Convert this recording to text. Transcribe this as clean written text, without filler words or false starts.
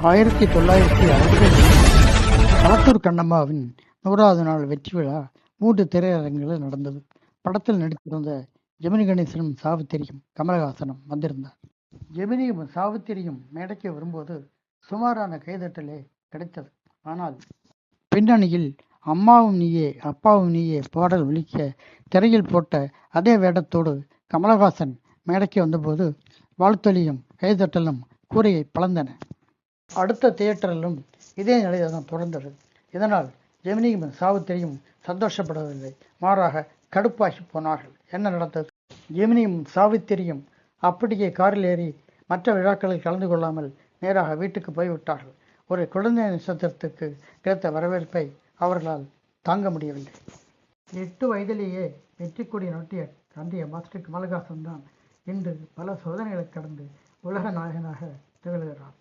1960 களத்தூர் கண்ணம்மாவின் 100வது நாள் வெற்றி விழா 3 திரையரங்குகளில் நடந்தது. படத்தில் நடித்திருந்த ஜெமினி கணேசனும் சாவித்திரியும் கமலஹாசனும் வந்திருந்தார். ஜெமினியும் சாவித்திரியும் மேடைக்கு வரும்போது சுமாரான கைதட்டலே கிடைத்தது. ஆனால் பின்னணியில் அம்மாவும் நீயே அப்பாவும் நீயே பாடல் ஒலிக்க திரையில் போட்ட அதே வேடத்தோடு கமலஹாசன் மேடைக்கு வந்தபோது வாழ்த்தொலியும் கைதட்டலும் கூரையை பிளந்தன. அடுத்த தியேட்டரிலும் இதே நிலைதான் தொடர்ந்தது. இதனால் ஜெமினியும் சாவித்திரியும் சந்தோஷப்படவில்லை, மாறாக கடுப்பாகி போனார்கள். என்ன நடந்தது? ஜெமினியும் சாவித்திரியும் அப்படியே காரில் ஏறி மற்ற விழாக்களில் கலந்து கொள்ளாமல் நேராக வீட்டுக்கு போய்விட்டார்கள். ஒரு குழந்தை நட்சத்திரத்துக்கு கிடைத்த வரவேற்பை அவர்களால் தாங்க முடியவில்லை. 8 வயதிலேயே வெற்றி கொடி நாட்டிய காந்திய மாஸ்டர் கமலஹாசன் தான் இன்று பல சோதனைகளை கடந்து உலக நாயகனாக திகழ்கிறார்.